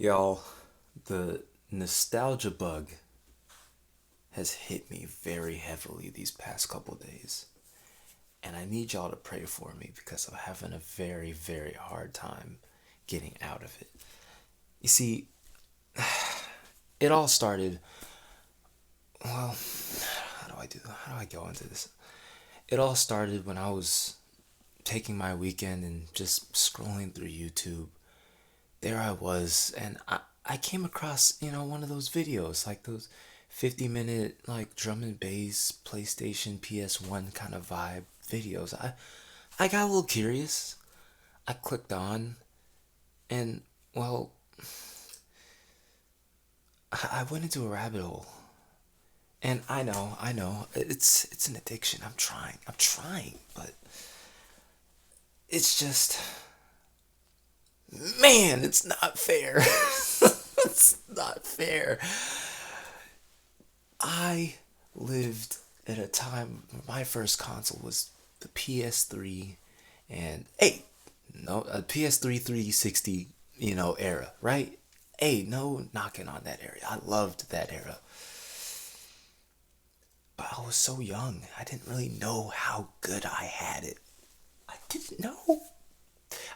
Y'all, the nostalgia bug has hit me very heavily these past couple days. And I need y'all to pray for me because I'm having a very, very hard time getting out of it. You see, it all started, well, how do I go into this? It all started when I was taking my weekend and just scrolling through YouTube. There I was, and I came across, one of those videos, like those 50-minute, like drum and bass, PlayStation, PS1 kind of vibe videos. I got a little curious. I clicked on, and, well, I went into a rabbit hole. And I know, it's an addiction. I'm trying, but it's just, man, it's not fair. It's not fair. I lived at a time where my first console was the PS3 and hey, no, a PS3 360, era, right? Hey, no knocking on that era. I loved that era. But I was so young. I didn't really know how good I had it. I didn't know.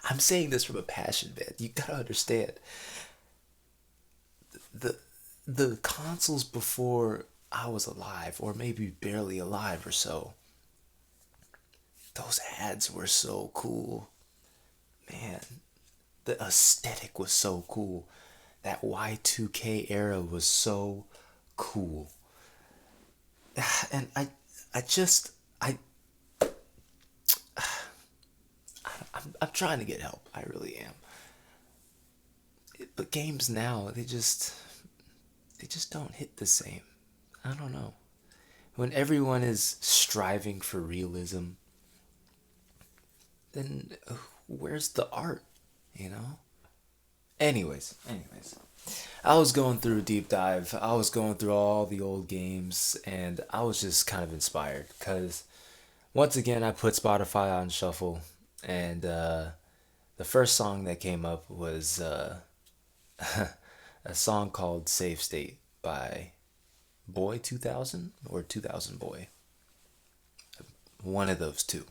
I'm saying this from a passion, man. You gotta understand. The the consoles before I was alive, or maybe barely alive or so, those ads were so cool. Man, the aesthetic was so cool. That Y2K era was so cool. And I just I'm trying to get help. I really am. But games now, they just don't hit the same. I don't know. When everyone is striving for realism, then where's the art, you know? Anyways, I was going through a deep dive. I was going through all the old games, and I was just kind of inspired because once again I put Spotify on shuffle, and the first song that came up was a song called "Safe State" by Boy 2000 or 2000 Boy, one of those two.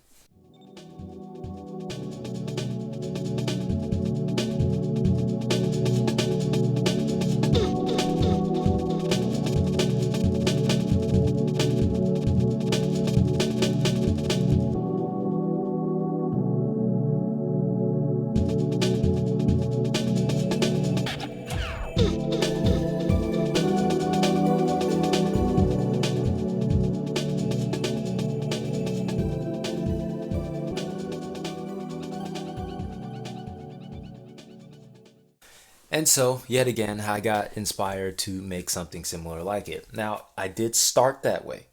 And so, yet again, I got inspired to make something similar like it. Now, I did start that way.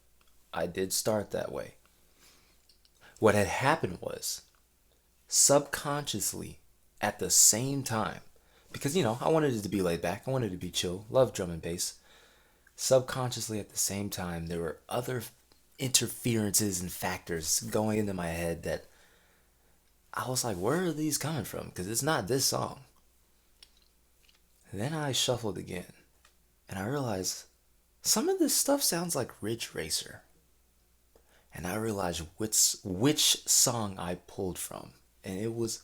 I did start that way. What had happened was, subconsciously, at the same time, because, I wanted it to be laid back, I wanted it to be chill, love drum and bass. Subconsciously, at the same time, there were other interferences and factors going into my head that I was like, where are these coming from? Because it's not this song. Then I shuffled again, and I realized some of this stuff sounds like Ridge Racer. And I realized which song I pulled from, and it was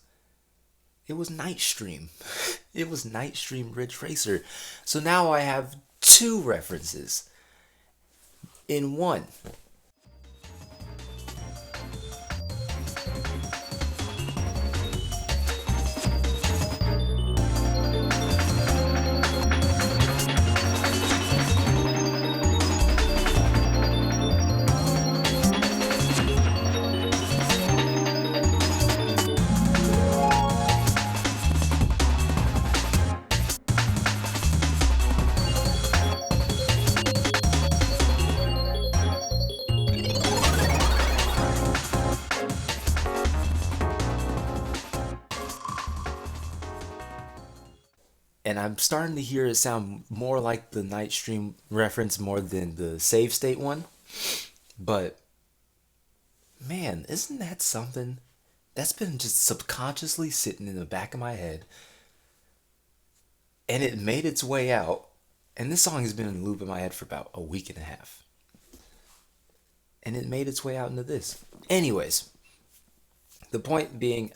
Nightstream. It was Nightstream Ridge Racer. So now I have two references in one. And I'm starting to hear it sound more like the Nightstream reference more than the save state one. But man, isn't that something? That's been just subconsciously sitting in the back of my head And it made its way out. And this song has been in the loop in my head for about a week and a half. And it made its way out into this. Anyways, the point being,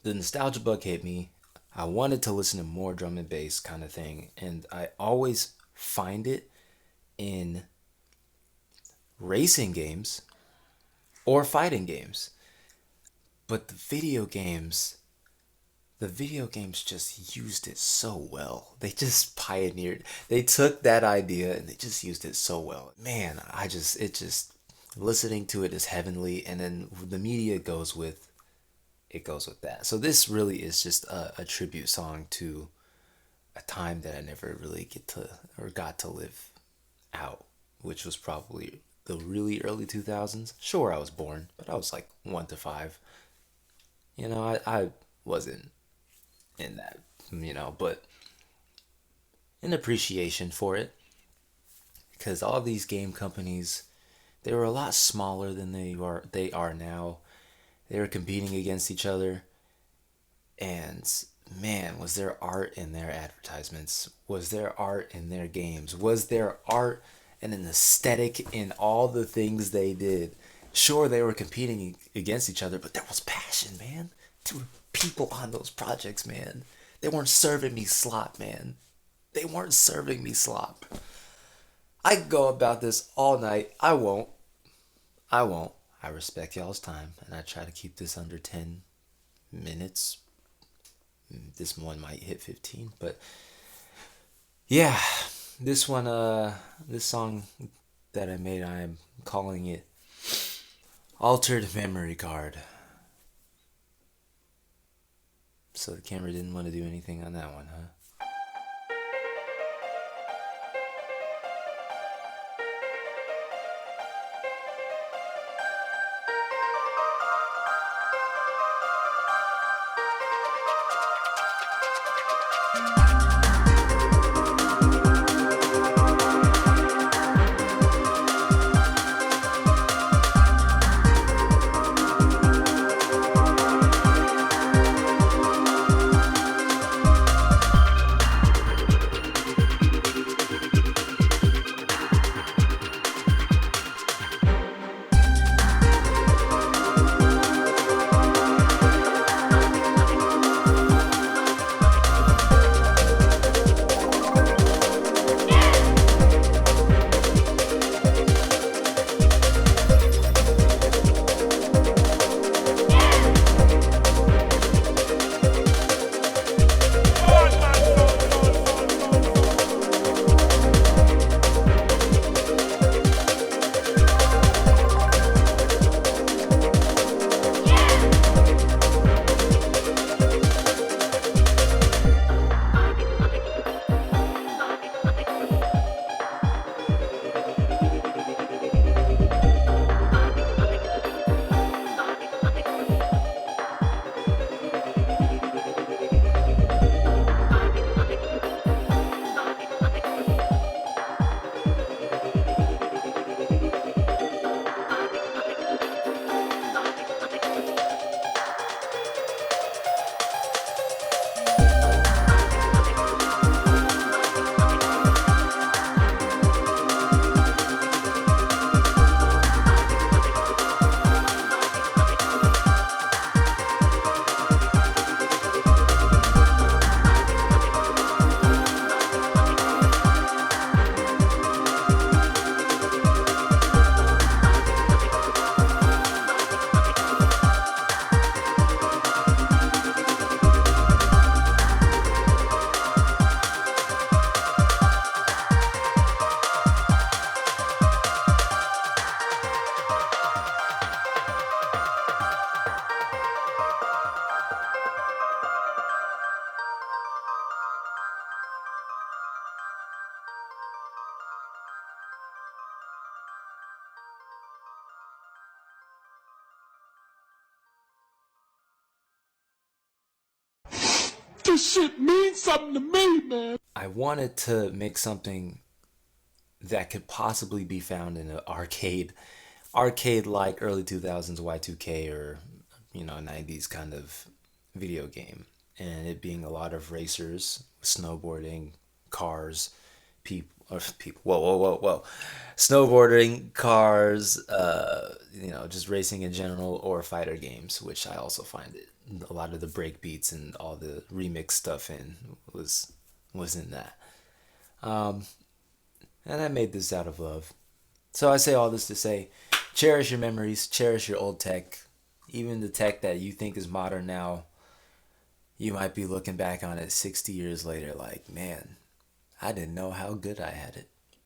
the nostalgia bug hit me. I wanted to listen to more drum and bass kind of thing. And I always find it in racing games or fighting games. But the video games just used it so well. They just pioneered. They took that idea and they just used it so well. Man, it just, listening to it is heavenly. And then the media goes with that. So this really is just a tribute song to a time that I never really get to or got to live out, which was probably the really early 2000s. Sure, I was born, but I was like 1 to 5. I wasn't in that, but an appreciation for it, because all these game companies, they were a lot smaller than they are now. They were competing against each other, and man, was there art in their advertisements? Was there art in their games? Was there art and an aesthetic in all the things they did? Sure, they were competing against each other, but there was passion, man. There were people on those projects, man. They weren't serving me slop, man. They weren't serving me slop. I could go about this all night. I won't. I won't. I respect y'all's time, and I try to keep this under 10 minutes. This one might hit 15, but yeah, this song that I made, I am calling it Altered Memory Card. So the camera didn't want to do anything on that one, huh? This shit means something to me, man. I wanted to make something that could possibly be found in an arcade like early 2000s Y2K or 90s kind of video game. and it being a lot of racers, snowboarding, cars, people, or people. Whoa, whoa, whoa, whoa! Snowboarding, cars, just racing in general, or fighter games, which I also find it. A lot of the break beats and all the remix stuff in was in that, and I made this out of love. So I say all this to say, cherish your memories, cherish your old tech, even the tech that you think is modern now. You might be looking back on it 60 years later like, man, I didn't know how good I had it.